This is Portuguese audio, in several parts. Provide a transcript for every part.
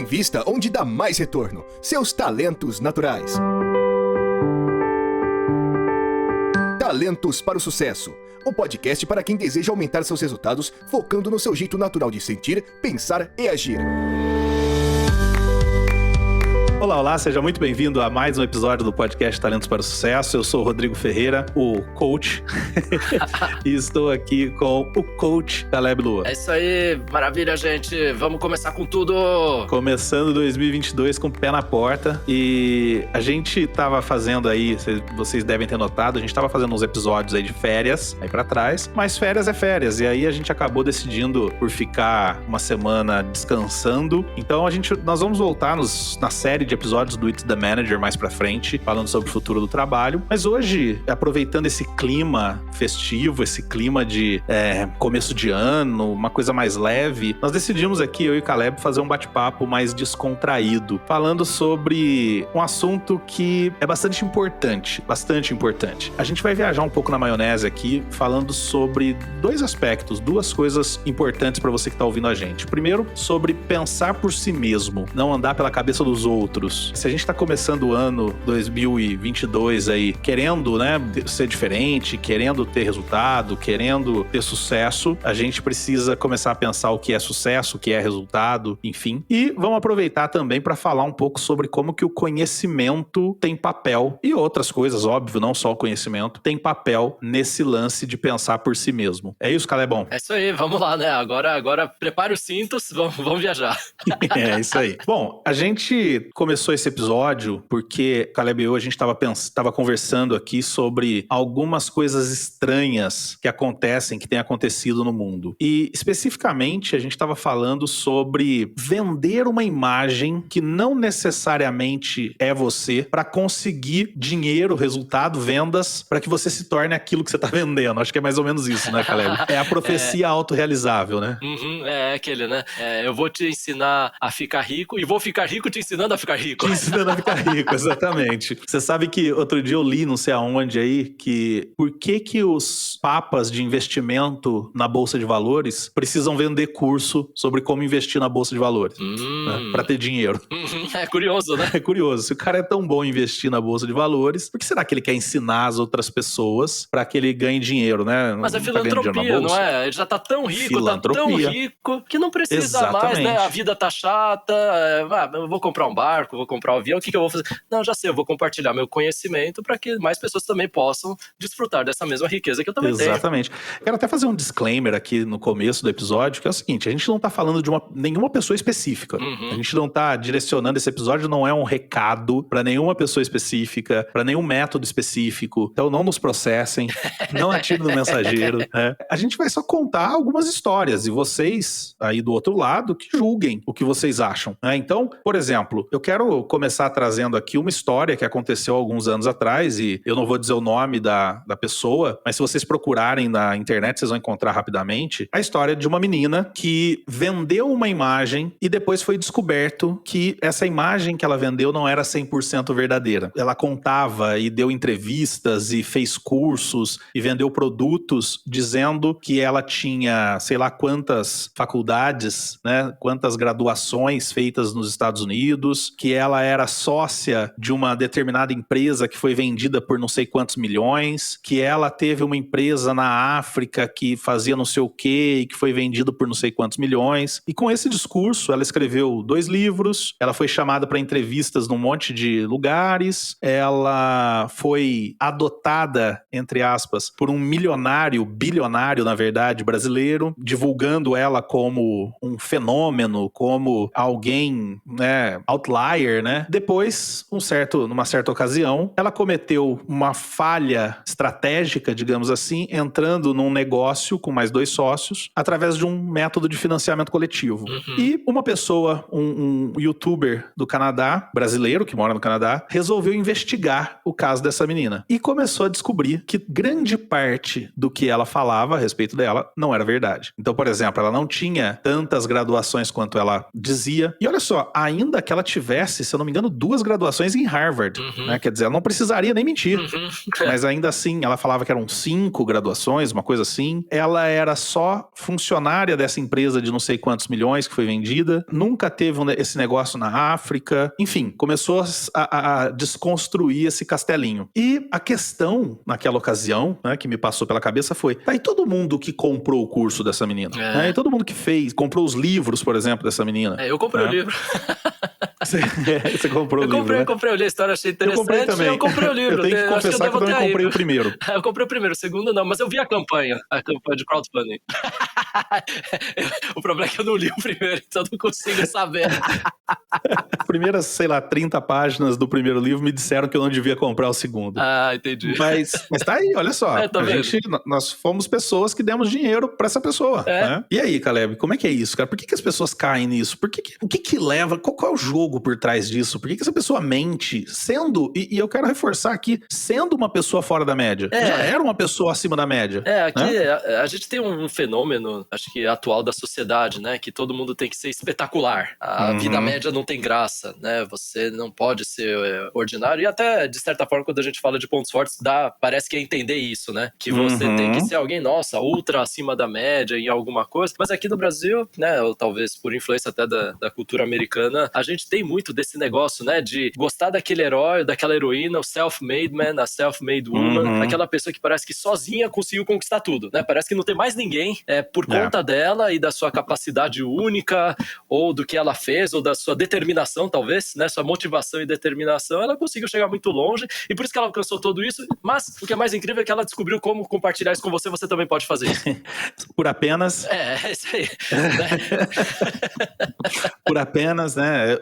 invista onde dá mais retorno. Seus talentos naturais. Talentos para o Sucesso. Um podcast para quem deseja aumentar seus resultados, focando no seu jeito natural de sentir, pensar e agir. Olá, seja muito bem-vindo a mais um episódio do podcast Talentos para o Sucesso. Eu sou o Rodrigo Ferreira, o coach, e estou aqui com o coach Caleb Lua. É isso aí, maravilha, gente. Vamos começar com tudo. Começando 2022 com o pé na porta, e a gente tava fazendo aí, vocês devem ter notado, a gente tava fazendo uns episódios aí de férias, aí pra trás, mas férias é férias, e aí a gente acabou decidindo por ficar uma semana descansando. Então nós vamos voltar na série de episódios do It's the Manager mais pra frente, falando sobre o futuro do trabalho. Mas hoje, aproveitando esse clima festivo, esse clima de começo de ano, uma coisa mais leve, nós decidimos aqui, eu e o Caleb, fazer um bate-papo mais descontraído, falando sobre um assunto que é bastante importante, bastante importante. A gente vai viajar um pouco na maionese aqui, falando sobre dois aspectos, duas coisas importantes pra você que tá ouvindo a gente. Primeiro, sobre pensar por si mesmo, não andar pela cabeça dos outros. Se a gente tá começando o ano 2022 aí, querendo, ser diferente, querendo ter resultado, querendo ter sucesso, a gente precisa começar a pensar o que é sucesso, o que é resultado, enfim. E vamos aproveitar também para falar um pouco sobre como que o conhecimento tem papel, e outras coisas, óbvio, não só o conhecimento, tem papel nesse lance de pensar por si mesmo. É isso, Calebão? É isso aí, vamos lá, né? Agora prepare os cintos, vamos viajar. É isso aí. Bom, a gente começou esse episódio porque, Caleb e eu, a gente estava conversando aqui sobre algumas coisas estranhas que acontecem, que têm acontecido no mundo. E, especificamente, a gente estava falando sobre vender uma imagem que não necessariamente é você para conseguir dinheiro, resultado, vendas, para que você se torne aquilo que você está vendendo. Acho que é mais ou menos isso, né, Caleb? É a profecia autorrealizável, né? É aquele, né? Eu vou te ensinar a ficar rico e vou ficar rico te ensinando a ficar rico. Te ensinando a ficar rico, exatamente. Você sabe que outro dia eu li, não sei aonde aí, que por que os papas de investimento na Bolsa de Valores precisam vender curso sobre como investir na Bolsa de Valores, né, pra ter dinheiro. É curioso, né? É curioso. Se o cara é tão bom em investir na Bolsa de Valores, por que será que ele quer ensinar as outras pessoas pra que ele ganhe dinheiro, né? Mas é filantropia, não é? Ele já tá tão rico, que não precisa mais, né? A vida tá chata, eu vou comprar um barco, vou comprar um avião, o que eu vou fazer? Não, já sei, eu vou compartilhar meu conhecimento para que mais pessoas também possam desfrutar dessa mesma riqueza que eu também tenho. Exatamente. Quero até fazer um disclaimer aqui no começo do episódio, que é o seguinte, a gente não tá falando de nenhuma pessoa específica. A gente não tá direcionando esse episódio, não é um recado para nenhuma pessoa específica, para nenhum método específico. Então não nos processem, não atirem no mensageiro. Né? A gente vai só contar algumas histórias e vocês aí do outro lado que julguem o que vocês acham. Né? Então, por exemplo, eu quero começar trazendo aqui uma história que aconteceu alguns anos atrás, e eu não vou dizer o nome da pessoa, mas se vocês procurarem na internet, vocês vão encontrar rapidamente a história de uma menina que vendeu uma imagem e depois foi descoberto que essa imagem que ela vendeu não era 100% verdadeira. Ela contava e deu entrevistas e fez cursos e vendeu produtos dizendo que ela tinha sei lá quantas faculdades, né, quantas graduações feitas nos Estados Unidos, que ela era sócia de uma determinada empresa que foi vendida por não sei quantos milhões, que ela teve uma empresa na África que fazia não sei o quê e que foi vendida por não sei quantos milhões. E com esse discurso, ela escreveu 2 livros, ela foi chamada para entrevistas num monte de lugares, ela foi adotada, entre aspas, por um milionário, bilionário, na verdade, brasileiro, divulgando ela como um fenômeno, como alguém, né, outlier, né? Depois, numa certa ocasião, ela cometeu uma falha estratégica, digamos assim, entrando num negócio com mais 2 sócios, através de um método de financiamento coletivo. E uma pessoa, um youtuber do Canadá, brasileiro, que mora no Canadá, resolveu investigar o caso dessa menina. E começou a descobrir que grande parte do que ela falava a respeito dela não era verdade. Então, por exemplo, ela não tinha tantas graduações quanto ela dizia. E olha só, ainda que ela tivesse tivesse, se eu não me engano, 2 graduações em Harvard, né? Quer dizer, ela não precisaria nem mentir. Mas ainda assim, ela falava que eram 5 graduações, uma coisa assim. Ela era só funcionária dessa empresa de não sei quantos milhões que foi vendida. Nunca teve esse negócio na África. Enfim, começou a desconstruir esse castelinho. E a questão, naquela ocasião, né, que me passou pela cabeça foi, tá aí todo mundo que comprou o curso dessa menina. Né? E todo mundo que comprou os livros, por exemplo, dessa menina. Eu comprei o livro. Você comprou o livro, né? Eu comprei o livro, a história achei interessante. Eu comprei também. Eu comprei o livro. Eu tenho que confessar que eu também comprei o primeiro. Eu comprei o primeiro, o segundo não, mas eu vi a campanha de crowdfunding. O problema é que eu não li o primeiro, então não consigo saber. As primeiras, sei lá, 30 páginas do primeiro livro me disseram que eu não devia comprar o segundo. Ah, entendi. Mas tá aí, olha só. Nós fomos pessoas que demos dinheiro pra essa pessoa. Né? E aí, Caleb, como é que é isso, cara? Por que as pessoas caem nisso? O que leva? Qual é o jogo por trás disso? Por que essa pessoa mente? Sendo, e eu quero reforçar aqui, sendo uma pessoa fora da média. Já era uma pessoa acima da média. Aqui a gente tem um fenômeno, acho que atual da sociedade, né? Que todo mundo tem que ser espetacular. A vida média não tem graça, né? Você não pode ser ordinário. E até, de certa forma, quando a gente fala de pontos fortes, parece que é entender isso, né? Que você tem que ser alguém, nossa, ultra acima da média em alguma coisa. Mas aqui no Brasil, né? Ou talvez por influência até da cultura americana, a gente tem muito desse negócio, né? De gostar daquele herói, daquela heroína, o self-made man, a self-made woman, aquela pessoa que parece que sozinha conseguiu conquistar tudo, né? Parece que não tem mais ninguém por conta dela e da sua capacidade única, ou do que ela fez, ou da sua determinação, talvez, né? Sua motivação e determinação, ela conseguiu chegar muito longe, e por isso que ela alcançou tudo isso, mas o que é mais incrível é que ela descobriu como compartilhar isso com você também pode fazer isso. Por apenas... É isso aí. Por apenas, né?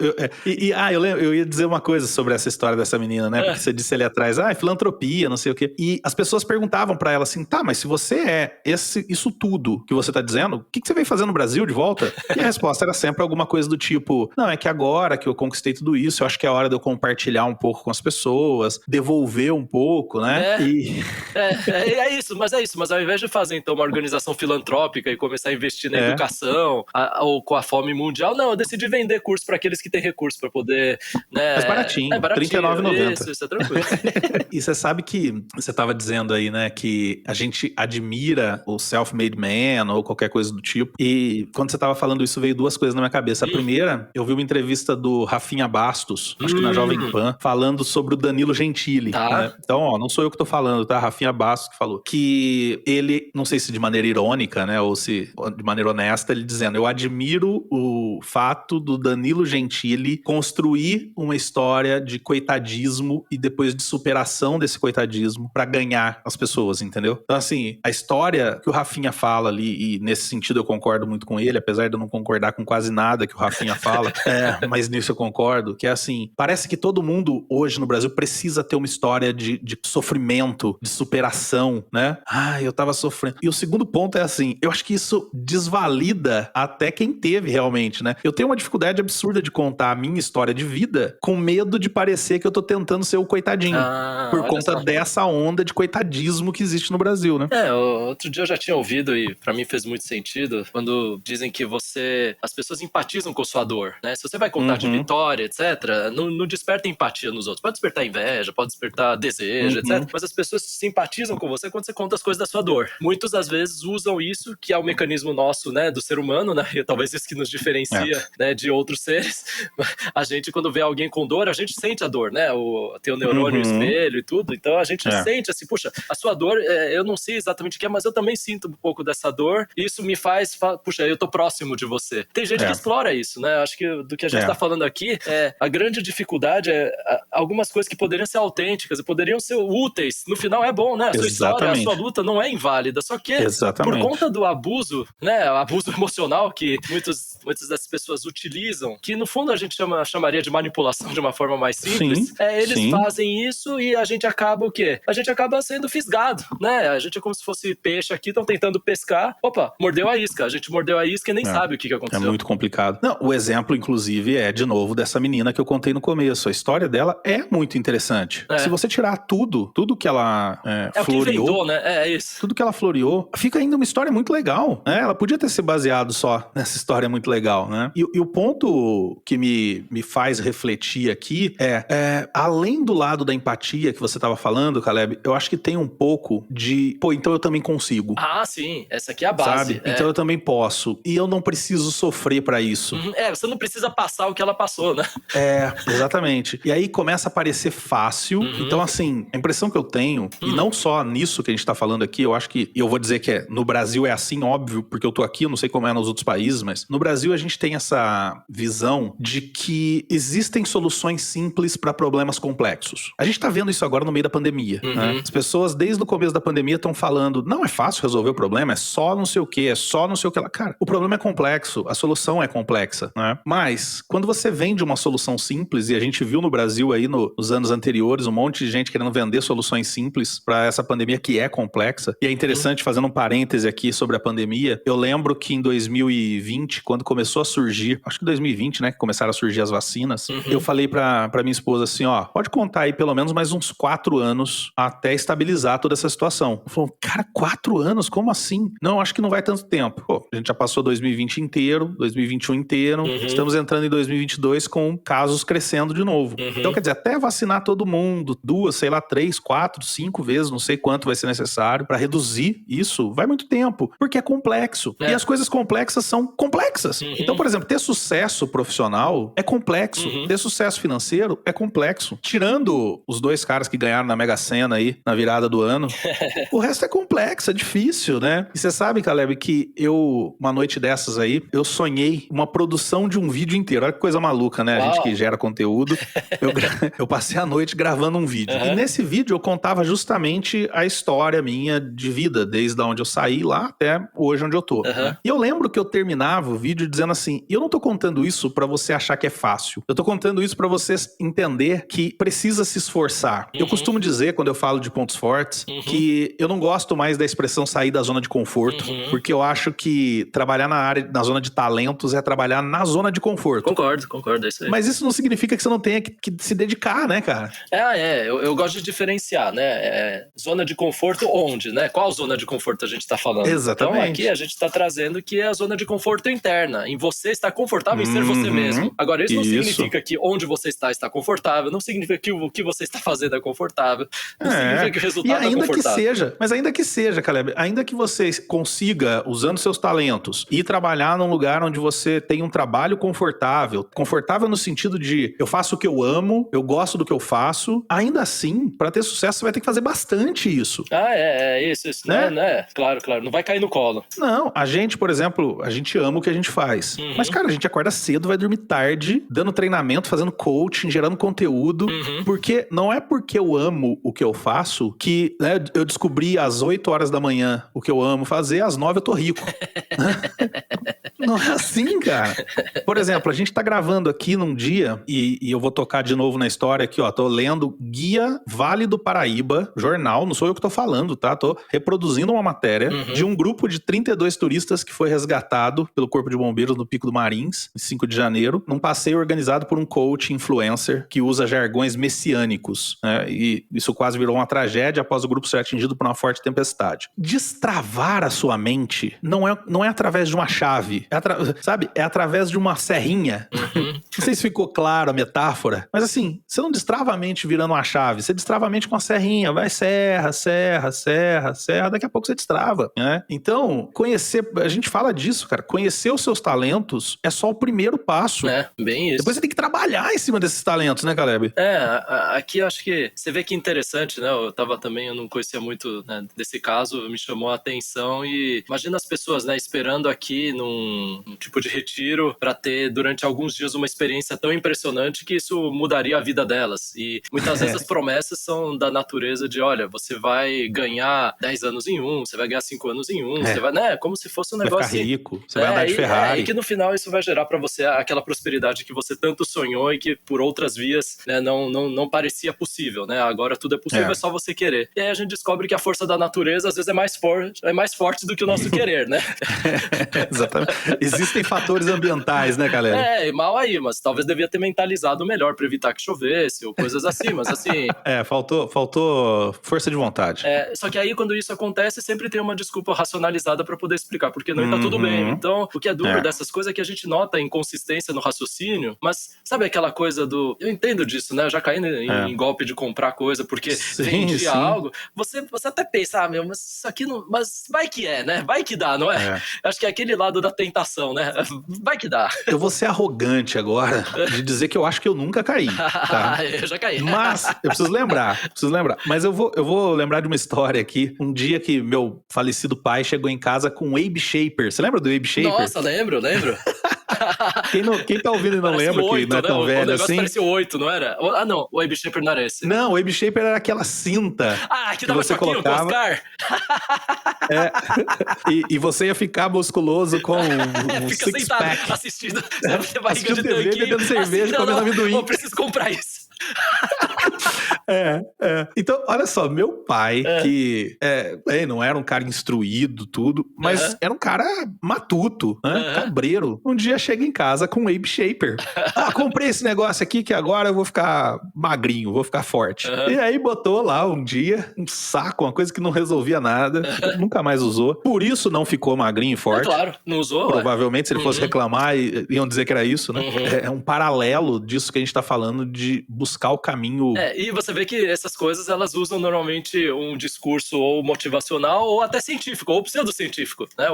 Eu ia dizer uma coisa sobre essa história dessa menina, né? Porque você disse ali atrás, filantropia, não sei o quê. E as pessoas perguntavam pra ela assim, tá, mas se você é isso tudo que você tá dizendo, o que você veio fazer no Brasil de volta? E a resposta era sempre alguma coisa do tipo, não, é que agora que eu conquistei tudo isso, eu acho que é hora de eu compartilhar um pouco com as pessoas, devolver um pouco, né? É isso, mas ao invés de fazer então uma organização filantrópica e começar a investir na educação, ou com a fome mundial, não, eu decidi vender curso para aqueles que têm recurso para poder, né? Mas baratinho, R$39,90. Isso é tranquilo. E você sabe que você estava dizendo aí, né, que a gente admira o self-made man ou qualquer coisa do tipo. E quando você estava falando isso, veio 2 coisas na minha cabeça. A primeira, eu vi uma entrevista do Rafinha Bastos, acho que na Jovem Pan, falando sobre o Danilo Gentili. Né? Então, não sou eu que tô falando, tá? Rafinha Bastos que falou. Que ele, não sei se de maneira irônica, né, ou se de maneira honesta, ele dizendo, eu admiro o fato do Danilo Gentili construir uma história de coitadismo e depois de superação desse coitadismo pra ganhar as pessoas, entendeu? Então, assim, a história que o Rafinha fala ali, e nesse sentido eu concordo muito com ele, apesar de eu não concordar com quase nada que o Rafinha fala, mas nisso eu concordo, que é assim, parece que todo mundo hoje no Brasil precisa ter uma história de sofrimento, de superação, né? Eu tava sofrendo. E o segundo ponto é assim, eu acho que isso desvalida até quem teve realmente, né? Eu tenho uma dificuldade absurda de contar a minha história de vida com medo de parecer que eu tô tentando ser o coitadinho. Por conta dessa onda de coitadismo que existe no Brasil, né? Outro dia eu já tinha ouvido e pra mim fez muito sentido quando dizem que as pessoas empatizam com sua dor, né? Se você vai contar de vitória, etc., não desperta empatia nos outros. Pode despertar inveja, pode despertar desejo, etc. Mas as pessoas simpatizam com você quando você conta as coisas da sua dor. Muitas das vezes usam isso, que é o mecanismo nosso, né, do ser humano, né? E talvez isso que nos diferencia, né, de outros seres. A gente, quando vê alguém com dor, a gente sente a dor, né? Tem o neurônio, o espelho e tudo. Então a gente sente assim, puxa, a sua dor, eu não sei exatamente o que é, mas eu também sinto um pouco dessa dor. E isso me faz, puxa, eu tô próximo de você. Tem gente que explora isso, né? Acho que do que a gente tá falando aqui, a grande dificuldade é algumas coisas que poderiam ser autênticas e poderiam ser úteis. No final é bom, né? A sua história, a sua luta não é inválida. Só que por conta do abuso, né? Abuso emocional que muitas dessas pessoas utilizam, que no fundo a gente chamaria de manipulação de uma forma mais simples, eles fazem isso e a gente acaba o quê? A gente acaba sendo fisgado, né? A gente é como se fosse peixe aqui, estão tentando pescar, opa, mordeu a isca. A gente mordeu a isca e nem sabe o que aconteceu. É muito complicado. Não, o exemplo, inclusive, é de novo dessa menina que eu contei no começo. A história dela é muito interessante. Se você tirar tudo que ela floreou, o que inventou, né? É isso. Tudo que ela floreou, fica ainda uma história muito legal, né? Ela podia ter se baseado só nessa história muito legal, né? E o ponto que me faz refletir aqui além do lado da empatia que você estava falando, Caleb, eu acho que tem um pouco de, então eu também consigo. Ah, sim, essa aqui é a base. Sabe? Então eu também posso. E eu não preciso sofrer pra isso. Você não precisa passar o que ela passou, né? Exatamente. E aí começa a parecer fácil. Então, assim, a impressão que eu tenho, e não só nisso que a gente tá falando aqui, eu acho que, eu vou dizer que no Brasil é assim, óbvio, porque eu tô aqui, eu não sei como é nos outros países, mas no Brasil a gente tem essa visão de que existem soluções simples pra problemas complexos. A gente tá vendo isso agora no meio da pandemia, né? As pessoas, desde o começo da pandemia, estão falando, não é fácil resolver o problema, é só não sei o que, é só não sei o que lá. Cara, o problema é complexo, a solução é complexa, né? Mas, quando você vende uma solução simples, e a gente viu no Brasil aí nos anos anteriores, um monte de gente querendo vender soluções simples pra essa pandemia que é complexa, e é interessante, fazendo um parêntese aqui sobre a pandemia, eu lembro que em 2020, quando começou a surgir, acho que 2020, né, que começaram a surgir as vacinas, eu falei pra minha esposa assim, pode contar aí pelo menos mais uns 4 anos até estabilizar toda essa situação. Ela falou, cara, 4 anos? Como assim? Não, acho que não vai tanto tempo. Pô, a gente já passou 2020 inteiro, 2021 inteiro, estamos entrando em 2022 com casos crescendo de novo. Então, quer dizer, até vacinar todo mundo, 2, sei lá, 3, 4, 5 vezes, não sei quanto vai ser necessário pra reduzir isso, vai muito tempo, porque é complexo. E as coisas complexas são complexas. Então, por exemplo, ter sucesso profissional é complexo, ter sucesso financeiro é complexo. Tirando os 2 caras que ganharam na Mega Sena aí, na virada do ano, o resto é complexo, é difícil, né? E você sabe, Caleb, que uma noite dessas aí, eu sonhei uma produção de um vídeo inteiro. Olha que coisa maluca, né? Uau. A gente que gera conteúdo. Eu passei a noite gravando um vídeo. E nesse vídeo eu contava justamente a história minha de vida, desde onde eu saí lá até hoje onde eu tô. Né? E eu lembro que eu terminava o vídeo dizendo assim, eu não tô contando isso pra você achar que é fácil. Eu tô contando isso pra você entender que precisa se esforçar. Eu costumo dizer, quando eu falo de pontos fortes, que eu não gosto mais da expressão sair da zona de conforto, porque eu acho que trabalhar na zona de talentos é trabalhar na zona de conforto. Concordo, é isso aí. Mas isso não significa que você não tenha que se dedicar, né, cara? Eu gosto de diferenciar, né? Zona de conforto onde, né? Qual zona de conforto a gente tá falando? Exatamente. Então aqui a gente tá trazendo que é a zona de conforto interna, em você estar confortável em ser você mesmo. Agora, isso não significa que onde você está confortável, não significa que o que você está fazendo é confortável, não significa que o resultado é confortável. Mas ainda que seja, Caleb, ainda que você consiga, usando seus talentos, ir trabalhar num lugar onde você tem um trabalho confortável no sentido de eu faço o que eu amo, eu gosto do que eu faço, ainda assim, pra ter sucesso, você vai ter que fazer bastante isso. Isso, né? Claro, não vai cair no colo. Não, a gente, por exemplo, a gente ama o que a gente faz. Mas, cara, a gente acorda cedo, vai dormir tarde, dando treinamento, fazendo coaching, gerando conteúdo, porque não é porque eu amo o que eu faço que, né, eu descobri às 8 horas da manhã o que eu amo fazer, às 9 eu tô rico. Não é assim, cara. Por exemplo, a gente tá gravando aqui num dia, e eu vou tocar de novo na história aqui, tô lendo Guia Vale do Paraíba, jornal, não sou eu que tô falando, tá? Tô reproduzindo uma matéria de um grupo de 32 turistas que foi resgatado pelo Corpo de Bombeiros no Pico do Marins, em 5 de janeiro, num passeio organizado por um coach influencer que usa jargões messiânicos, né? E isso quase virou uma tragédia após o grupo ser atingido por uma forte tempestade. Destravar a sua mente não é através de uma chave, sabe? É através de uma serrinha. Não sei se ficou claro a metáfora, mas assim, você não destrava a mente virando uma chave, você destrava a mente com a serrinha, vai serra, daqui a pouco você destrava, né? Então, a gente fala disso, cara, conhecer os seus talentos é só o primeiro passo. Bem isso. Depois você tem que trabalhar em cima desses talentos, né, Caleb? Aqui eu acho que você vê que é interessante, né? Eu não conhecia muito, né, desse caso, me chamou a atenção e imagina as pessoas, né, esperando aqui num tipo de retiro pra ter durante alguns dias uma experiência tão impressionante que isso mudaria a vida delas. E muitas vezes as promessas são da natureza de, olha, você vai ganhar 10 anos em um, você vai ganhar 5 anos em um, você vai, né, como se fosse um negócio vai ficar rico, você vai andar de Ferrari. E que no final isso vai gerar pra você aquela prosperidade que você tanto sonhou e que por outras vias, né, não parecia possível, né? Agora tudo é possível, é só você querer. E aí a gente descobre que a força da natureza às vezes é mais forte do que o nosso querer, né? Exatamente. Existem fatores ambientais, né, galera? Mal aí, mas mas talvez devia ter mentalizado melhor pra evitar que chovesse ou coisas assim, mas assim... Faltou força de vontade. Só que aí quando isso acontece, sempre tem uma desculpa racionalizada pra poder explicar porque não tá tudo bem. Então, o que é duro dessas coisas é que a gente nota a inconsistência no raciocínio, mas sabe aquela coisa do... Eu entendo disso, né? Eu já caí em golpe de comprar coisa porque vendia algo. Você até pensa, mas isso aqui não... Mas vai que né? Vai que dá, não é? Acho que é aquele lado da tentação, né? Vai que dá. Eu vou ser arrogante agora de dizer que eu acho que eu nunca caí, tá? Eu já caí. Mas, eu preciso lembrar. Mas eu vou lembrar de uma história aqui. Um dia que meu falecido pai chegou em casa com um Abe Shaper. Você lembra do Abe Shaper? Nossa, lembro. Quem tá ouvindo e não lembra, 8, que não é tão velho assim. O negócio parecia 8, não era? Ah, não, o Abe Shaper não era esse. Não, o Abe Shaper era aquela cinta que dava você colocava com Oscar. E você ia ficar musculoso com um fica sentado assistindo. Assistindo TV, bebendo cerveja, comendo amendoim. Eu preciso comprar isso. Então, olha só, meu pai, que não era um cara instruído, tudo, mas era um cara matuto, né? Cabreiro. Um dia chega em casa com um Abe Shaper. Comprei esse negócio aqui que agora eu vou ficar magrinho, vou ficar forte. E aí botou lá um dia um saco, uma coisa que não resolvia nada, nunca mais usou. Por isso não ficou magrinho e forte. Claro, não usou. Provavelmente, se ele fosse reclamar, iam dizer que era isso, né? É um paralelo disso que a gente tá falando de buscar o caminho. E você vê que essas coisas, elas usam normalmente um discurso ou motivacional ou até científico, ou pseudocientífico, né?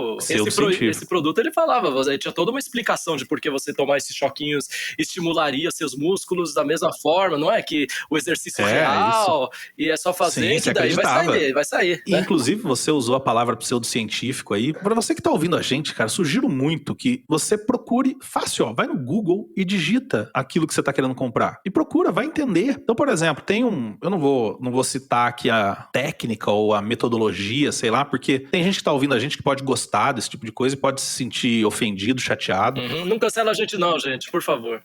Esse produto, ele falava, tinha toda uma explicação de por que você tomar esses choquinhos estimularia seus músculos da mesma forma, não é? Que o exercício real, e é só fazer, que daí vai sair. E, inclusive, você usou a palavra pseudocientífico aí. Pra você que tá ouvindo a gente, cara, sugiro muito que você procure fácil, vai no Google e digita aquilo que você tá querendo comprar. E procura, vai entender. Então, por exemplo, tem eu não vou citar aqui a técnica ou a metodologia, sei lá, porque tem gente que tá ouvindo a gente que pode gostar desse tipo de coisa e pode se sentir ofendido, chateado. Não cancela a gente não, gente, por favor.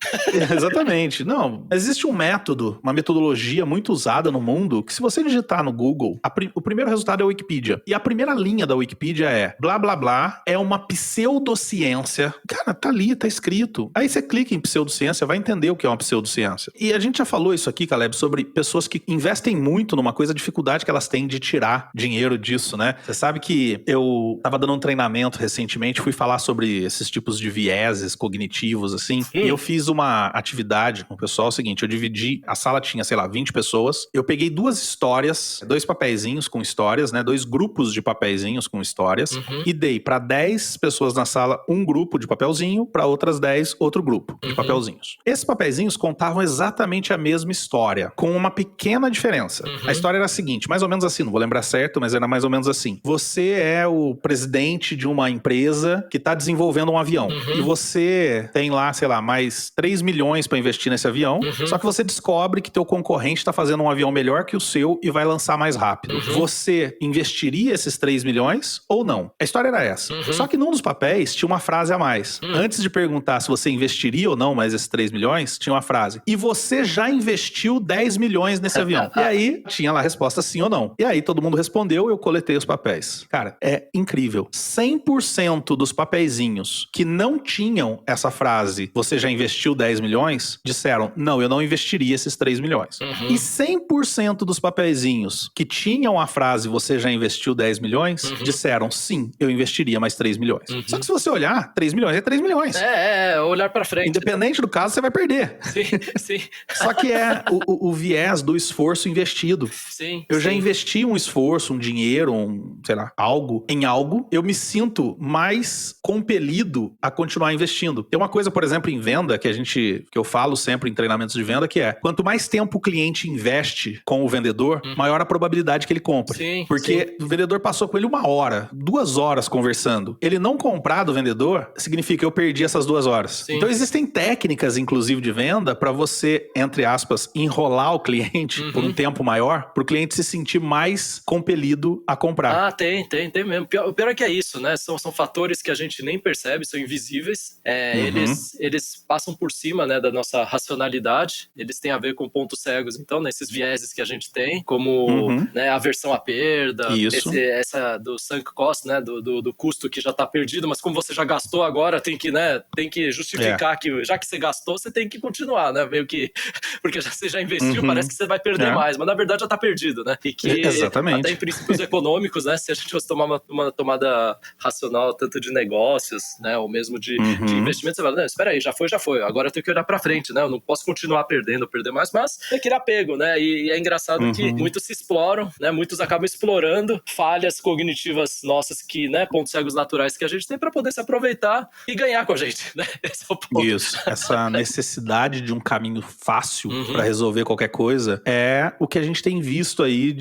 Exatamente. Não, existe um método, uma metodologia muito usada no mundo, que se você digitar no Google, o primeiro resultado é a Wikipedia. E a primeira linha da Wikipedia é blá blá blá, é uma pseudociência. Cara, tá ali, tá escrito. Aí você clica em pseudociência, vai entender o que é uma pseudociência. E a gente já falou isso aqui, Caleb, sobre pessoas que investem muito numa coisa, a dificuldade que elas têm de tirar dinheiro disso, né? Você sabe que eu tava dando um treinamento recentemente, fui falar sobre esses tipos de vieses cognitivos, assim, e eu fiz uma atividade com o pessoal, é o seguinte, eu dividi, a sala tinha, 20 pessoas, eu peguei 2 histórias, 2 papeizinhos com histórias, né, 2 grupos de papeizinhos com histórias, e dei pra 10 pessoas na sala um grupo de papelzinho, pra outras 10 outro grupo de papelzinhos. Esses papeizinhos contavam exatamente a mesma história, com uma pequena diferença. A história era a seguinte, mais ou menos assim, não vou lembrar certo, mas era mais ou menos assim. Você é o presidente de uma empresa que tá desenvolvendo um avião, e você tem lá, mais 3 milhões pra investir nesse avião, só que você descobre que teu concorrente tá fazendo um avião melhor que o seu e vai lançar mais rápido. Você investiria esses 3 milhões ou não? A história era essa. Só que num dos papéis tinha uma frase a mais. Antes de perguntar se você investiria ou não mais esses 3 milhões, tinha uma frase. E você já investiu 10 milhões nesse avião. E aí tinha lá a resposta sim ou não. E aí todo mundo respondeu, eu coletei os papéis. Cara, é incrível. 100% dos papeizinhos que não tinham essa frase, você já investiu 10 milhões, disseram, não, eu não investiria esses 3 milhões. E 100% dos papeizinhos que tinham a frase, você já investiu 10 milhões, disseram, sim, eu investiria mais 3 milhões. Só que se você olhar, 3 milhões é 3 milhões. Olhar pra frente. Independente do caso, você vai perder. Sim. Só que é o viés do esforço investido. Eu já investi um esforço, um dinheiro, algo em algo, eu me sinto mais compelido a continuar investindo. Tem uma coisa, por exemplo, em venda, que eu falo sempre em treinamentos de venda, que é, quanto mais tempo o cliente investe com o vendedor, maior a probabilidade que ele compre. Porque o vendedor passou com ele 1 hora, 2 horas conversando. Ele não comprar do vendedor, significa que eu perdi essas 2 horas. Então existem técnicas, inclusive, de venda para você, entre aspas, enrolar o cliente cliente por um tempo maior, pro cliente se sentir mais compelido a comprar. Ah, tem mesmo. O pior é que é isso, né? São fatores que a gente nem percebe, são invisíveis. Eles passam por cima, né, da nossa racionalidade. Eles têm a ver com pontos cegos, então, nesses vieses que a gente tem, como né, aversão à perda, essa do sunk cost, né, do custo que já tá perdido, mas como você já gastou agora, tem que justificar que, já que você gastou, você tem que continuar, né? Meio que, porque você já investiu, parece que você vai perder mais, mas na verdade já tá perdido, né? E que exatamente. Até em princípios econômicos, né? Se a gente fosse tomar uma tomada racional, tanto de negócios, né? Ou mesmo de investimento, você fala, não, espera aí, já foi. Agora eu tenho que olhar pra frente, né? Eu não posso continuar perder mais, mas tem que ir apego, né? E é engraçado que muitos se exploram, né? Muitos acabam explorando falhas cognitivas nossas que, né? Pontos cegos naturais que a gente tem pra poder se aproveitar e ganhar com a gente, né? Esse é o ponto. Isso. Essa necessidade de um caminho fácil pra resolver qualquer coisa é o que a gente tem visto aí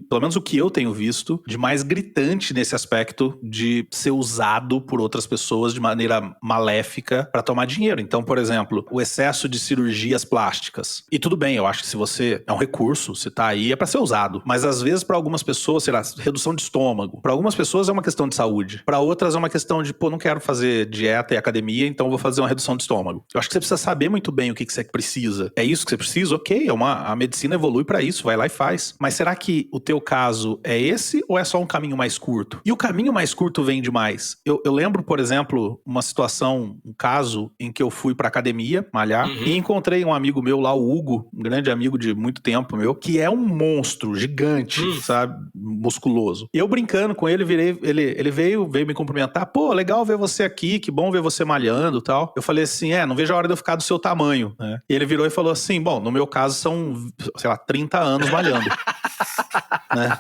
pelo menos o que eu tenho visto, de mais gritante nesse aspecto de ser usado por outras pessoas de maneira maléfica pra tomar dinheiro. Então, por exemplo, o excesso de cirurgias plásticas. E tudo bem, eu acho que se você é um recurso, se tá aí, é pra ser usado. Mas às vezes pra algumas pessoas, sei lá, redução de estômago. Pra algumas pessoas é uma questão de saúde. Pra outras é uma questão de, não quero fazer dieta e academia, então vou fazer uma redução de estômago. Eu acho que você precisa saber muito bem o que você precisa. É isso que você precisa? Ok, a medicina evolui pra isso, vai lá e faz. Mas será que o teu caso é esse ou é só um caminho mais curto? E o caminho mais curto vem demais. Eu lembro, por exemplo, um caso em que eu fui pra academia malhar e encontrei um amigo meu lá, o Hugo, um grande amigo de muito tempo meu, que é um monstro gigante, sabe? Musculoso. E eu brincando com ele, ele veio me cumprimentar. Pô, legal ver você aqui, que bom ver você malhando e tal. Eu falei assim, não vejo a hora de eu ficar do seu tamanho, né? E ele virou e falou assim, bom, no meu caso são, sei lá, 30 anos malhando. Né?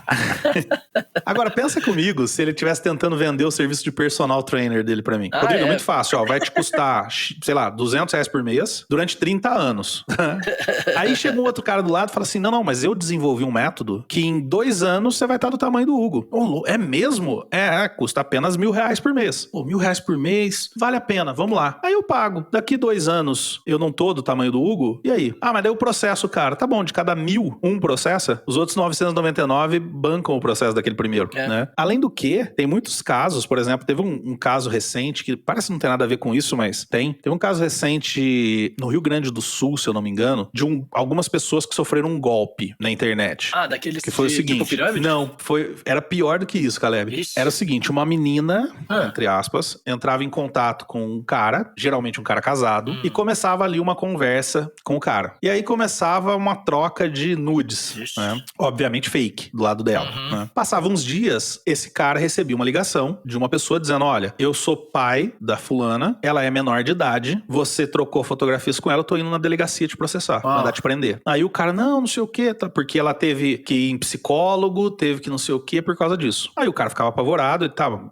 Agora, pensa comigo se ele estivesse tentando vender o serviço de personal trainer dele pra mim. Rodrigo, é muito fácil, ó, vai te custar, sei lá, R$200 por mês durante 30 anos. Aí chega um outro cara do lado e fala assim, não, mas eu desenvolvi um método que em 2 anos você vai estar do tamanho do Hugo. É mesmo? Custa apenas R$1.000 por mês. Pô, R$1.000 por mês, vale a pena, vamos lá. Aí eu pago. Daqui 2 anos eu não tô do tamanho do Hugo, e aí? Mas daí o processo, cara, tá bom, de cada 1.000, um processa, os outros 999 bancam o processo daquele primeiro, né? Além do que, tem muitos casos, por exemplo, teve um caso recente, que parece não ter nada a ver com isso, mas teve um caso recente no Rio Grande do Sul, se eu não me engano, de algumas pessoas que sofreram um golpe na internet. Daqueles que foi o seguinte, tipo pirâmide? Não, era pior do que isso, Caleb. Ixi. Era o seguinte, uma menina, entre aspas, entrava em contato com um cara, geralmente um cara casado, e começava ali uma conversa com o cara. E aí começava uma troca de nudes, né? Obviamente fake, do lado dela. Né? Passava uns dias, esse cara recebia uma ligação de uma pessoa dizendo, olha, eu sou pai da fulana, ela é menor de idade, você trocou fotografias com ela, eu tô indo na delegacia te processar, mandar te prender. Aí o cara, não sei o que, tá, porque ela teve que ir em psicólogo, teve que não sei o que por causa disso. Aí o cara ficava apavorado e tava,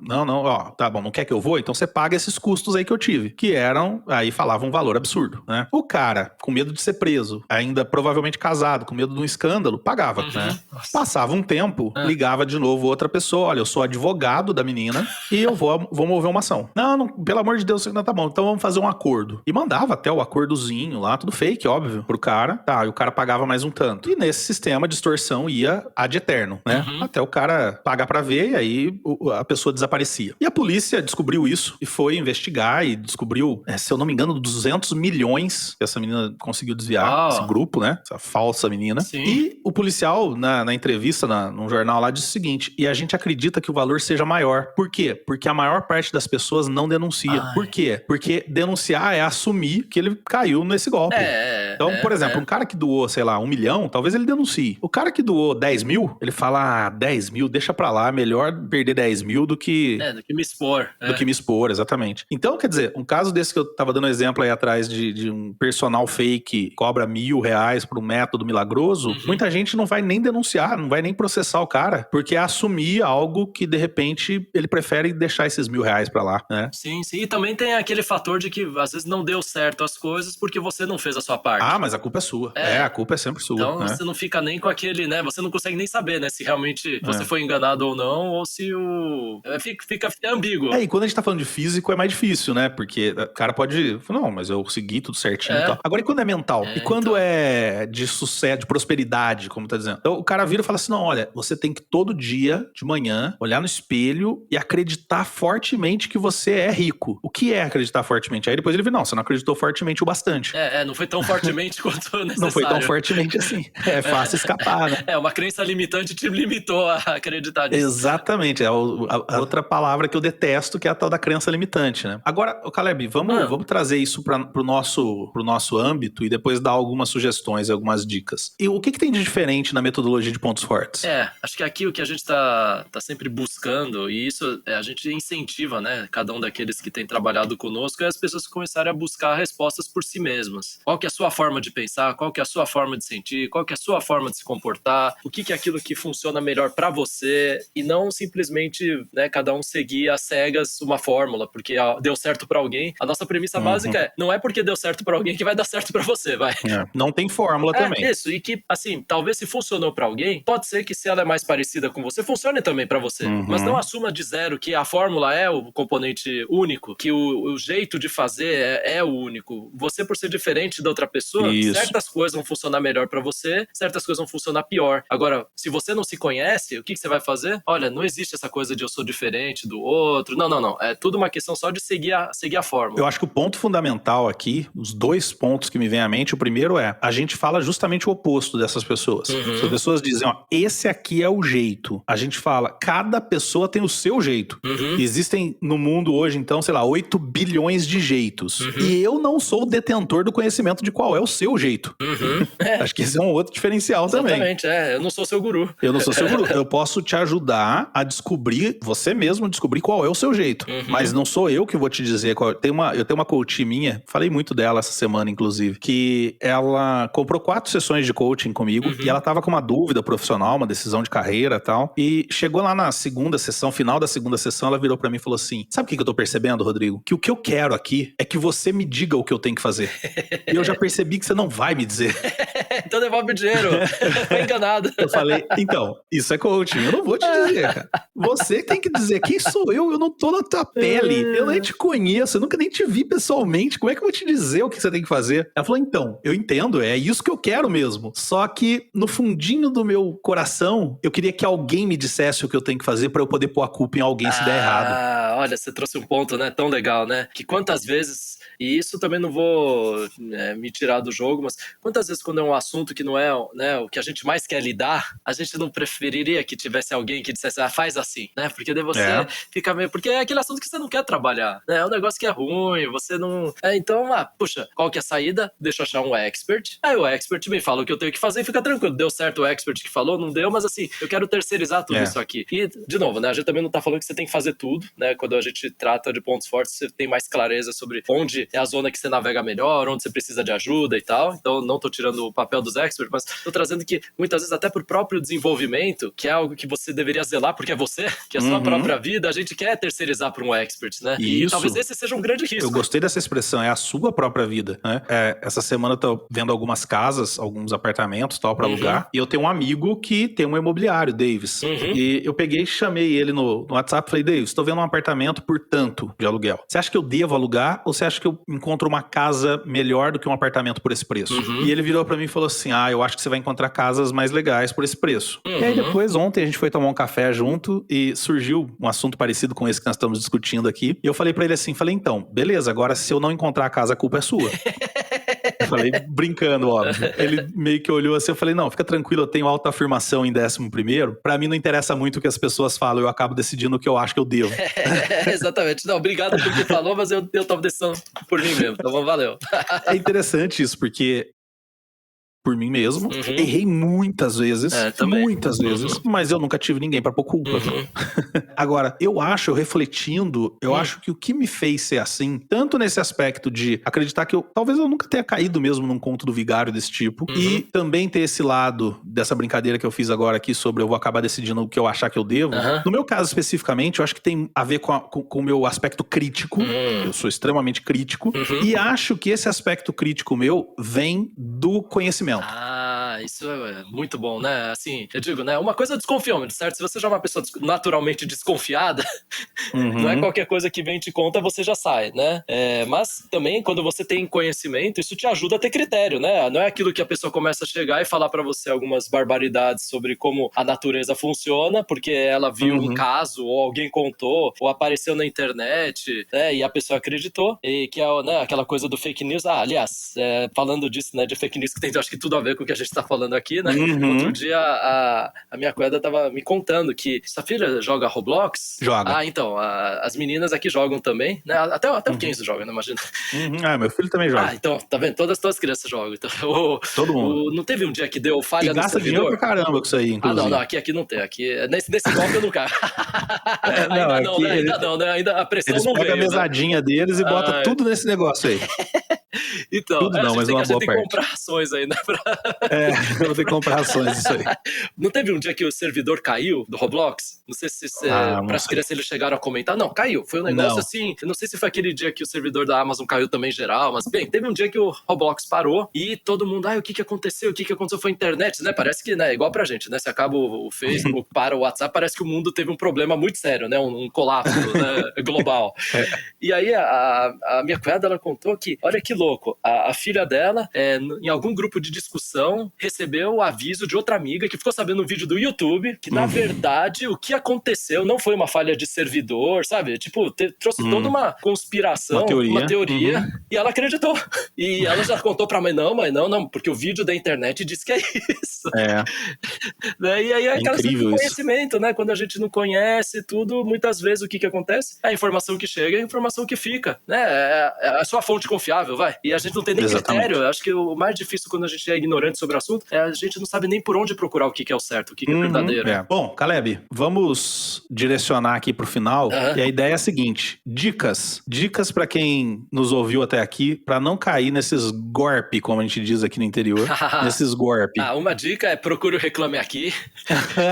tá bom, não quer que eu vou? Então você paga esses custos aí que eu tive, que eram, aí falava um valor absurdo, né? O cara, com medo de ser preso, ainda provavelmente casado, com medo de um escândalo, pagava, né? Passava um tempo, ligava de novo outra pessoa, olha, eu sou advogado da menina e eu vou mover uma ação. Não, pelo amor de Deus, não tá bom, então vamos fazer um acordo. E mandava até o acordozinho lá, tudo fake, óbvio, pro cara, e o cara pagava mais um tanto. E nesse sistema de extorsão ia ad eterno, né? Até o cara pagar pra ver e aí a pessoa desaparecia. E a polícia descobriu isso e foi investigar e descobriu, se eu não me engano, 200 milhões que essa menina conseguiu desviar, esse grupo, né? Essa falsa menina. Sim. E o policial, na entrevista, num jornal lá, disse o seguinte, e a gente acredita que o valor seja maior. Por quê? Porque a maior parte das pessoas não denuncia. Por quê? Porque denunciar é assumir que ele caiu nesse golpe. Então, por exemplo, um cara que doou, sei lá, 1 milhão, talvez ele denuncie. O cara que doou 10 mil, ele fala, 10 mil, deixa pra lá, melhor perder 10 mil do que... do que me expor. Do que me expor, exatamente. Então, quer dizer, um caso desse que eu tava dando exemplo aí atrás de um personal fake cobra R$1.000 por um método milagroso, muita gente não vai nem denunciar, não vai nem processar o cara, porque é assumir algo que, de repente, ele prefere deixar esses R$1.000 pra lá, né? Sim. E também tem aquele fator de que, às vezes, não deu certo as coisas porque você não fez a sua parte. mas a culpa é sua. A culpa é sempre sua. Então você não fica nem com aquele, né? Você não consegue nem saber, né? Se realmente você foi enganado ou não, ou se o... Fica ambíguo. E quando a gente tá falando de físico é mais difícil, né? Porque o cara pode... Não, mas eu segui tudo certinho e tal. Agora, e quando é mental? E quando é de sucesso, de prosperidade, como tá dizendo? Então o cara vira e fala assim, não, olha, você tem que todo dia, de manhã, olhar no espelho e acreditar fortemente que você é rico. O que é acreditar fortemente? Aí depois ele vira, não, você não acreditou fortemente o bastante. Não foi tão fortemente quanto necessário. Não foi tão fortemente assim. É fácil escapar, né? Uma crença limitante te limitou a acreditar nisso. Exatamente. A outra palavra que eu detesto, que é a tal da crença limitante, né? Agora, Caleb, vamos trazer isso pro nosso âmbito e depois dar algumas sugestões, algumas dicas. E o que tem de diferente na metodologia de pontos fortes? Acho que aqui o que a gente tá sempre buscando, e isso a gente incentiva, né? Cada um daqueles que tem trabalhado conosco, é as pessoas começarem a buscar respostas por si mesmas. Qual que é a sua forma de pensar? Qual que é a sua forma de sentir? Qual que é a sua forma de se comportar? O que é aquilo que funciona melhor para você? E não simplesmente, né, cada um seguir às cegas uma fórmula, porque deu certo para alguém. A nossa premissa básica não é porque deu certo para alguém que vai dar certo para você, vai. Não tem fórmula também. Isso, e que, assim, talvez se funcionou para alguém, pode ser que se ela é mais parecida com você, funcione também para você. Mas não assuma de zero que a fórmula é o componente único, que o jeito de fazer é o único. Você, por ser diferente da outra pessoa, certas coisas vão funcionar melhor para você, certas coisas vão funcionar pior. Agora, se você não se conhece, o que você vai fazer? Olha, não existe essa coisa de eu sou diferente do outro. Não. É tudo uma questão só de seguir a fórmula. Eu acho que o ponto fundamental aqui, os dois pontos que me vêm à mente, o primeiro é, a gente fala justamente o oposto dessas pessoas. As pessoas dizem, esse aqui é o jeito. A gente fala, cada pessoa tem o seu jeito. Existem no mundo hoje, então, sei lá, 8 bilhões de jeitos. E eu não sou o detentor do conhecimento de qual é o seu jeito. Acho que esse é um outro diferencial também. Exatamente, eu não sou seu guru. Eu não sou seu guru. Eu posso te ajudar a descobrir, você mesmo descobrir qual é o seu jeito. Mas não sou eu que vou te dizer qual. Eu tenho uma coach minha, falei muito dela essa semana, inclusive, que ela comprou 4 sessões de coaching comigo e ela tava com uma dúvida profissional, uma decisão de carreira e tal. E chegou lá na segunda sessão, final da segunda sessão, ela virou pra mim e falou assim, sabe o que eu tô percebendo, Rodrigo? Que o que eu quero aqui é que você me diga o que eu tenho que fazer. E eu já percebi que você não vai me dizer. Então devolve o dinheiro. Foi enganado. Eu falei, então, isso é coaching, eu não vou te dizer, cara. Você tem que dizer, quem sou eu? Eu não tô na tua pele, eu nem te conheço, eu nunca nem te vi pessoalmente, como é que eu vou te dizer o que você tem que fazer? Ela falou, então, eu entendo, é isso que eu quero mesmo, só que no fundinho do meu coração, eu queria que alguém me dissesse o que eu tenho que fazer pra eu poder pôr a culpa em alguém se der errado. Olha, você trouxe um ponto, né, tão legal, né, que quantas vezes, e isso também não vou me tirar do jogo, mas quantas vezes quando é um assunto que não é, né, o que a gente mais quer lidar, a gente não preferiria que tivesse alguém que dissesse, faz assim, né, porque daí você fica meio, porque é aquele assunto que você não quer trabalhar, né, é um negócio que é ruim, você não, então, puxa, qual que é a saída? Deixa eu achar um expert, aí o expert me fala o que eu tenho que fazer e fica tranquilo, deu certo o expert que falou, não deu, mas assim, eu quero terceirizar tudo isso aqui, e de novo, né, a gente também não tá falando que você tem que fazer tudo, né, quando a gente trata de pontos fortes, você tem mais clareza sobre onde é a zona que você navega melhor, onde você precisa de ajuda e tal, então não tô tirando o papel dos experts, mas tô trazendo que muitas vezes até pro próprio desenvolvimento, que é algo que você deveria zelar porque é você, que é a sua própria vida, a gente quer terceirizar para um expert, né? E talvez esse seja um grande risco. Eu gostei dessa expressão, é a sua própria vida, né? Essa semana eu tô vendo algumas casas, alguns apartamentos, tal, para alugar, e eu tenho um amigo que tem um imobiliário, Davis, e eu peguei e chamei ele no WhatsApp e falei, Davis, tô vendo um apartamento por tanto de aluguel. Você acha que eu devo alugar ou você acha que eu encontro uma casa melhor do que um apartamento por esse preço? E ele virou pra mim e falou assim, eu acho que você vai encontrar casas mais legais por esse preço. E aí depois, ontem a gente foi tomar um café junto e surgiu um assunto parecido com esse que nós estamos discutindo aqui. E eu falei pra ele assim, então, beleza, agora se eu não encontrar a casa, a culpa é sua. Eu falei, brincando, óbvio. Ele meio que olhou assim, eu falei, não, fica tranquilo, eu tenho autoafirmação em 11º. Pra mim não interessa muito o que as pessoas falam, eu acabo decidindo o que eu acho que eu devo. Exatamente. Não, obrigado por que falou, mas eu tomo decisão por mim mesmo, então valeu. É interessante isso, porque por mim mesmo. Errei muitas vezes, mas eu nunca tive ninguém pra pôr culpa. Agora, eu refletindo, eu acho que o que me fez ser assim, tanto nesse aspecto de acreditar que talvez eu nunca tenha caído mesmo num conto do vigário desse tipo, e também ter esse lado dessa brincadeira que eu fiz agora aqui sobre eu vou acabar decidindo o que eu achar que eu devo. No meu caso especificamente, eu acho que tem a ver com o meu aspecto crítico. Eu sou extremamente crítico, e acho que esse aspecto crítico meu vem do conhecimento. Isso é muito bom, né? Assim, eu digo, né? Uma coisa é desconfiômetro, certo? Se você já é uma pessoa naturalmente desconfiada, não é qualquer coisa que vem e te conta, você já sai, né? Mas também, quando você tem conhecimento, isso te ajuda a ter critério, né? Não é aquilo que a pessoa começa a chegar e falar pra você algumas barbaridades sobre como a natureza funciona, porque ela viu um caso, ou alguém contou, ou apareceu na internet, né? E a pessoa acreditou, e que é, né, aquela coisa do fake news. Aliás, falando disso, né, de fake news, que tem, acho que tudo a ver com o que a gente tá falando aqui, né? Outro dia a minha cunhada tava me contando que sua filha joga Roblox. Joga. Então, as meninas aqui jogam também, né? Até o Kenzo joga, né? Imagina. Meu filho também joga. Então, tá vendo? Todas as crianças jogam. Então, todo mundo. Não teve um dia que deu falha no servidor? Gasta dinheiro pra caramba com isso aí, inclusive. Não, aqui não tem. Aqui, nesse golpe eu não caio. Ainda não, né? Ainda a pressão eles não veio. Eles pegam a mesadinha deles e botam tudo nesse negócio aí. Então, tudo não, mas uma boa parte. Tem que comprar ações aí, né? Eu vou ter que comprar ações disso aí. Não teve um dia que o servidor caiu do Roblox? Não sei se para as crianças eles chegaram a comentar. Não, caiu. Foi um negócio assim. Eu não sei se foi aquele dia que o servidor da Amazon caiu também geral, mas bem, teve um dia que o Roblox parou e todo mundo, o que aconteceu? O que aconteceu foi a internet, né? Parece que, né, igual pra gente, né? Se acaba o Facebook, para o WhatsApp, parece que o mundo teve um problema muito sério, né? Um colapso, né? Global. E aí a minha cunhada, ela contou que, olha que louco, a filha dela, em algum grupo de discussão, recebeu o aviso de outra amiga que ficou sabendo no vídeo do YouTube que, na verdade, o que aconteceu não foi uma falha de servidor, sabe? Tipo, trouxe toda uma conspiração, uma teoria, e ela acreditou. E ela já contou pra mãe, não, porque o vídeo da internet diz que é isso. Né? E aí é aquela coisa do conhecimento, né? Quando a gente não conhece tudo, muitas vezes o que acontece? É a informação que chega e a informação que fica, né? É a sua fonte confiável, vai. E a gente não tem nem critério. Eu acho que o mais difícil quando a gente é ignorante sobre o assunto é a gente não sabe nem por onde procurar o que é o certo, o que é verdadeiro. Bom, Caleb, vamos direcionar aqui pro final. E a ideia é a seguinte: dicas pra quem nos ouviu até aqui, pra não cair nesses golpe, como a gente diz aqui no interior, nesses golpe. Uma dica é procure o Reclame Aqui.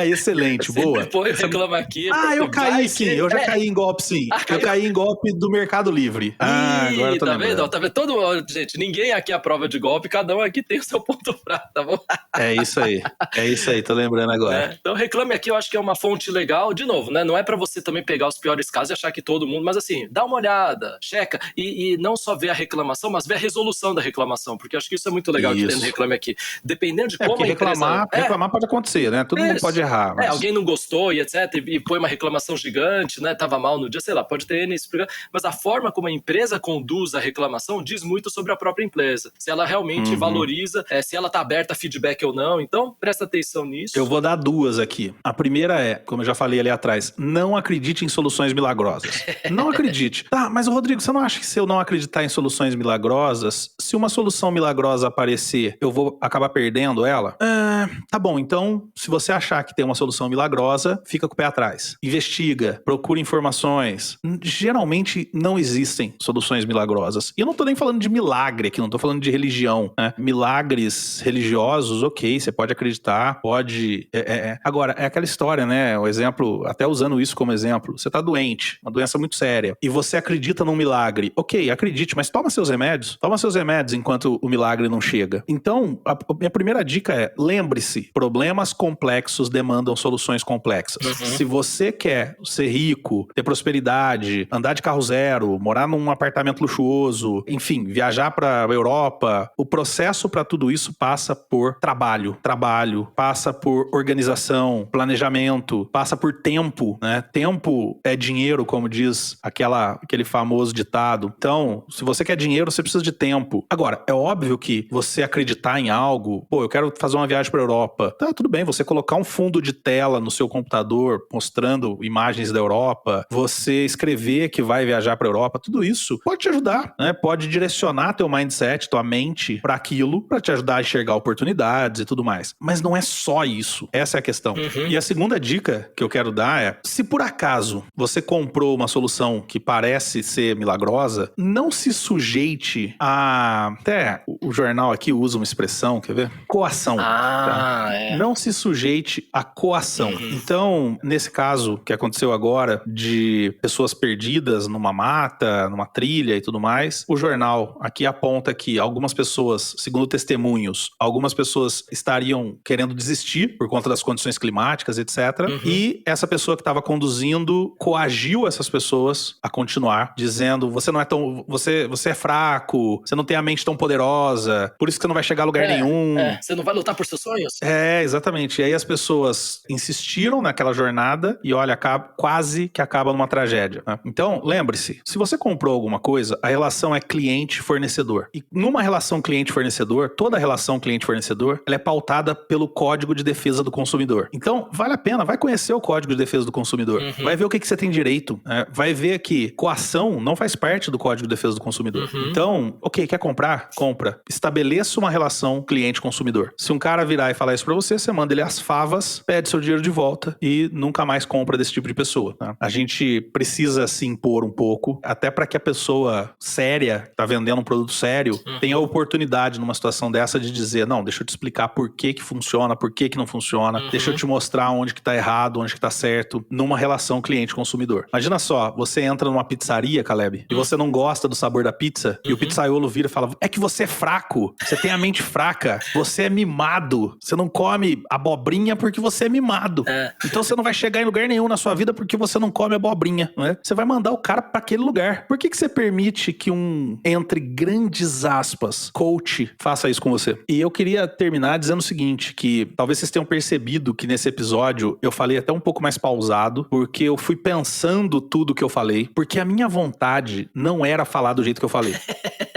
Excelente, boa. Põe o Reclame Aqui. Eu caí sim, eu já caí em golpe sim. Eu caí em golpe do Mercado Livre. Agora eu tô lembrando. Tá vendo? Gente, ninguém aqui é a prova de golpe, cada um aqui tem o seu ponto fraco, tá bom? É isso aí, tô lembrando agora. Então, Reclame Aqui, eu acho que é uma fonte legal, de novo, né? Não é pra você também pegar os piores casos e achar que todo mundo, mas assim, dá uma olhada, checa, e não só ver a reclamação, mas ver a resolução da reclamação, porque eu acho que isso é muito legal de ter no Reclame Aqui. Dependendo de como a empresa... reclamar pode acontecer, né? Todo mundo pode errar. Mas... alguém não gostou e etc, e põe uma reclamação gigante, né? Tava mal no dia, sei lá, pode ter N explicação, mas a forma como a empresa conduz a reclamação diz muito sobre a própria empresa. Se ela realmente valoriza, se ela tá aberta a feedback ou não. Então, presta atenção nisso. Eu vou dar duas aqui. A primeira é, como eu já falei ali atrás, não acredite em soluções milagrosas. Não acredite. Tá, mas Rodrigo, você não acha que se eu não acreditar em soluções milagrosas, se uma solução milagrosa aparecer, eu vou acabar perdendo ela? Tá bom, então, se você achar que tem uma solução milagrosa, fica com o pé atrás. Investiga, procura informações. Geralmente não existem soluções milagrosas. E eu não tô nem falando de milagre aqui, não tô falando de religião, né? Milagres religiosos, ok, você pode acreditar, pode... Agora, é aquela história, né? O exemplo, até usando isso como exemplo, você tá doente, uma doença muito séria, e você acredita num milagre. Ok, acredite, mas toma seus remédios enquanto o milagre não chega. Então, a minha primeira dica é, lembre-se, problemas complexos demandam soluções complexas. Se você quer ser rico, ter prosperidade, andar de carro zero, morar num apartamento luxuoso, enfim, viajar pra Europa, o processo para tudo isso passa por trabalho, passa por organização, planejamento, passa por tempo, né? Tempo é dinheiro, como diz aquele famoso ditado. Então, se você quer dinheiro, você precisa de tempo. Agora, é óbvio que você acreditar em algo, eu quero fazer uma viagem pra Europa. Tá, tudo bem, você colocar um fundo de tela no seu computador mostrando imagens da Europa, você escrever que vai viajar pra Europa, tudo isso pode te ajudar, né? Pode direcionar teu mindset, tua mente pra aquilo, pra te ajudar a enxergar oportunidades e tudo mais. Mas não é só isso. Essa é a questão. E a segunda dica que eu quero dar é, se por acaso você comprou uma solução que parece ser milagrosa, não se sujeite a... Até o jornal aqui usa uma expressão, quer ver? Coação. Tá? Não se sujeite a coação. Então, nesse caso que aconteceu agora de pessoas perdidas numa mata, numa trilha e tudo mais, o jornal aqui aponta que algumas pessoas, segundo testemunhos, algumas pessoas estariam querendo desistir por conta das condições climáticas, etc. E essa pessoa que estava conduzindo coagiu essas pessoas a continuar, dizendo, você não é tão... Você é fraco, você não tem a mente tão poderosa, por isso que você não vai chegar a lugar nenhum. Você não vai lutar por seus sonhos? Exatamente. E aí as pessoas insistiram naquela jornada e olha, quase que acaba numa tragédia, né? Então, lembre-se, se você comprou alguma coisa, a relação é cliente-fornecedor. E numa relação cliente-fornecedor, toda relação cliente-fornecedor, ela é pautada pelo Código de Defesa do Consumidor. Então, vale a pena, vai conhecer o Código de Defesa do Consumidor. Vai ver o que você tem direito, né? Vai ver que coação não faz parte do Código de Defesa do Consumidor. Então, ok, quer comprar? Compra. Estabeleça uma relação cliente-consumidor. Se um cara virar e falar isso pra você, você manda ele as favas, pede seu dinheiro de volta e nunca mais compra desse tipo de pessoa, tá? A gente precisa se impor um pouco, até para que a pessoa séria, que tá vendendo um produto sério, tenha a oportunidade numa situação dessa de dizer, não, deixa eu te explicar por que que funciona, por que que não funciona, deixa eu te mostrar onde que tá errado, onde que tá certo, numa relação cliente-consumidor. Imagina só, você entra numa pizzaria, Caleb, e você não gosta do sabor da pizza, e o pizzaiolo vira e fala, é que você é fraco, você tem a mente fraca, você é mimado, você não come abobrinha porque você é mimado. Então você não vai chegar em lugar nenhum na sua vida porque você não come abobrinha, não é? Você vai mandar o cara pra aquele lugar. Por que que você permite que um, entre grandes aspas, coach faça isso com você? E eu queria terminar dizendo o seguinte, que talvez vocês tenham percebido que nesse episódio eu falei até um pouco mais pausado, porque eu fui pensando tudo que eu falei, porque a minha vontade não era falar do jeito que eu falei.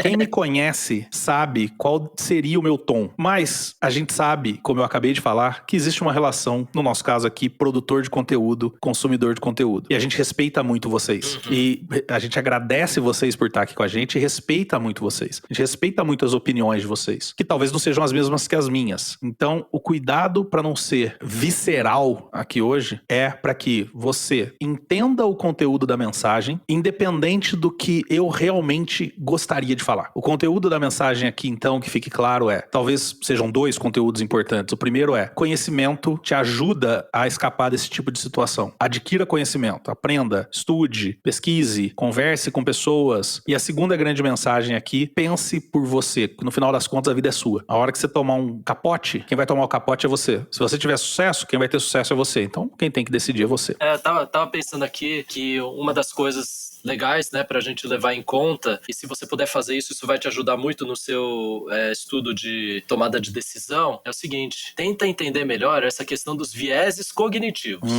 Quem me conhece sabe qual seria o meu tom, mas a gente sabe, como eu acabei de falar, que existe uma relação, no nosso caso aqui, produtor de conteúdo, consumidor de conteúdo. E a gente respeita muito vocês. E a gente agradece vocês por estar aqui com a gente e respeita muito vocês. A gente respeita muito as opiniões de vocês, que talvez não sejam as mesmas que as minhas. Então, o cuidado para não ser visceral aqui hoje é para que você entenda o conteúdo da mensagem, independente do que eu realmente gostaria de falar. O conteúdo da mensagem aqui, então, que fique claro talvez sejam dois conteúdos importantes. O primeiro é, conhecimento te ajuda a escapar desse tipo de situação. Adquira conhecimento, aprenda, estude, pesquise, converse com pessoas. E a segunda grande mensagem aqui, pense por você. No final das contas, a vida é sua. A hora que você tomar um capote, quem vai tomar o capote é você. Se você tiver sucesso, quem vai ter sucesso é você. Então, quem tem que decidir é você. Eu tava pensando aqui que uma das coisas legais, né, pra gente levar em conta, e se você puder fazer isso, isso vai te ajudar muito no seu estudo de tomada de decisão, é o seguinte, tenta entender melhor essa questão dos vieses cognitivos.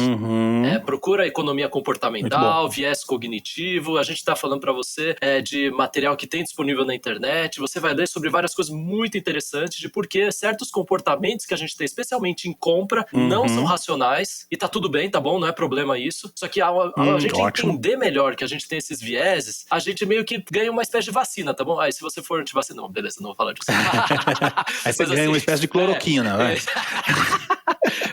Procura a economia comportamental, viés cognitivo, a gente tá falando pra você de material que tem disponível na internet, você vai ler sobre várias coisas muito interessantes de por que certos comportamentos que a gente tem, especialmente em compra, não são racionais, e tá tudo bem, tá bom, não é problema isso, só que ao a gente entender melhor que a gente tem esses vieses, a gente meio que ganha uma espécie de vacina, tá bom? Aí se você for antivacina, não, beleza, não vou falar disso. Aí você ganha uma espécie de cloroquina, né?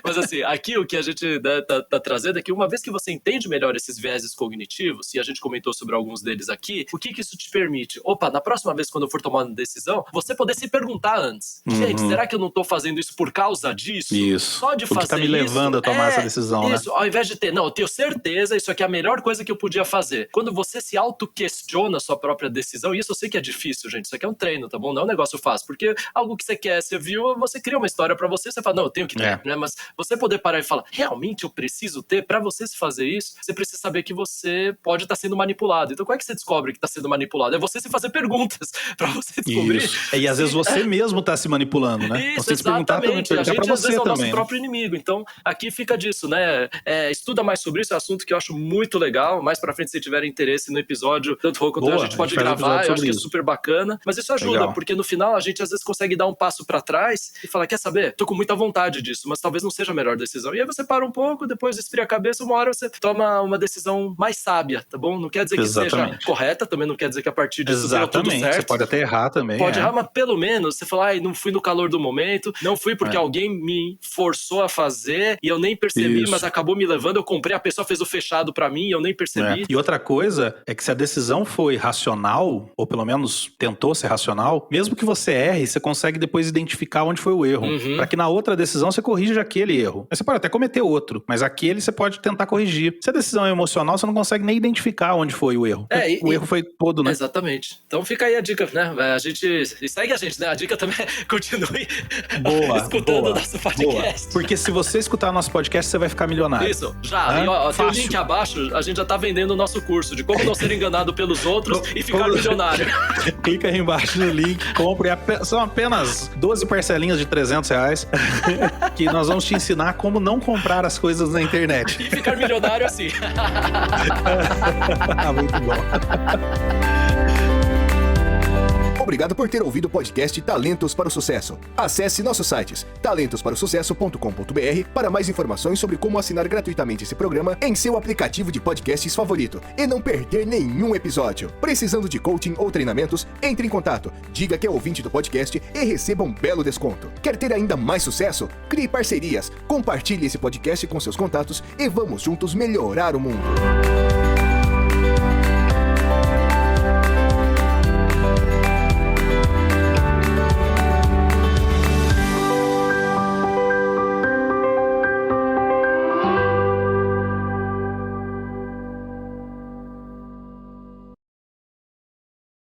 Mas assim, aqui o que a gente tá trazendo é que uma vez que você entende melhor esses vieses cognitivos, e a gente comentou sobre alguns deles aqui, o que isso te permite? Opa, na próxima vez quando eu for tomar uma decisão, você poder se perguntar antes. Gente, será que eu não tô fazendo isso por causa disso? Isso. Só de fazer o que tá me levando a tomar essa decisão, isso, né? Ao invés de ter, não, eu tenho certeza, isso aqui é a melhor coisa que eu podia fazer. Quando você se auto-questiona a sua própria decisão, e isso eu sei que é difícil, gente, isso aqui é um treino, tá bom? Não é um negócio fácil, porque algo que você quer, você viu, você cria uma história pra você, você fala, não, eu tenho que ter, né? Mas mas você poder parar e falar, realmente eu preciso ter? Pra você se fazer isso, você precisa saber que você pode estar sendo manipulado. Então como é que você descobre que tá sendo manipulado? É você se fazer perguntas pra você descobrir. Isso. E às vezes você mesmo tá se manipulando, né? Isso, você se perguntar também, a gente às vezes é o nosso próprio inimigo. Então aqui fica disso, né? Estuda mais sobre isso, é um assunto que eu acho muito legal. Mais pra frente, se tiverem interesse no episódio, tanto o quanto a gente pode gravar, eu acho que é super bacana. Mas isso ajuda, porque no final a gente às vezes consegue dar um passo pra trás e falar, quer saber? Tô com muita vontade disso, mas talvez não seja a melhor decisão. E aí você para um pouco, depois esfria a cabeça, uma hora você toma uma decisão mais sábia, tá bom? Não quer dizer que seja correta, também não quer dizer que a partir disso deu tudo certo. Você pode até errar também. Pode errar, mas pelo menos você fala, não fui no calor do momento, não fui porque alguém me forçou a fazer e eu nem percebi, mas acabou me levando, eu comprei, a pessoa fez o fechado pra mim e eu nem percebi. E outra coisa é que se a decisão foi racional, ou pelo menos tentou ser racional, mesmo que você erre, você consegue depois identificar onde foi o erro. Pra que na outra decisão você corrija aquele erro. Você pode até cometer outro, mas aquele você pode tentar corrigir. Se a decisão é emocional, você não consegue nem identificar onde foi o erro. O erro foi todo, né? Exatamente. Então fica aí a dica, né? A gente... E segue a gente, né? A dica também é continue escutando o nosso podcast. Porque se você escutar o nosso podcast, você vai ficar milionário. Isso, já. E, tem o link abaixo, a gente já tá vendendo o nosso curso de como não ser enganado pelos outros e ficar milionário. Clica aí embaixo no link, compre. São apenas 12 parcelinhas de R$300 que nós vamos te ensinar como não comprar as coisas na internet. E ficar milionário assim. Muito bom. Obrigado por ter ouvido o podcast Talentos para o Sucesso. Acesse nossos sites talentosparosucesso.com.br para mais informações sobre como assinar gratuitamente esse programa em seu aplicativo de podcasts favorito e não perder nenhum episódio. Precisando de coaching ou treinamentos? Entre em contato, diga que é ouvinte do podcast e receba um belo desconto. Quer ter ainda mais sucesso? Crie parcerias, compartilhe esse podcast com seus contatos e vamos juntos melhorar o mundo.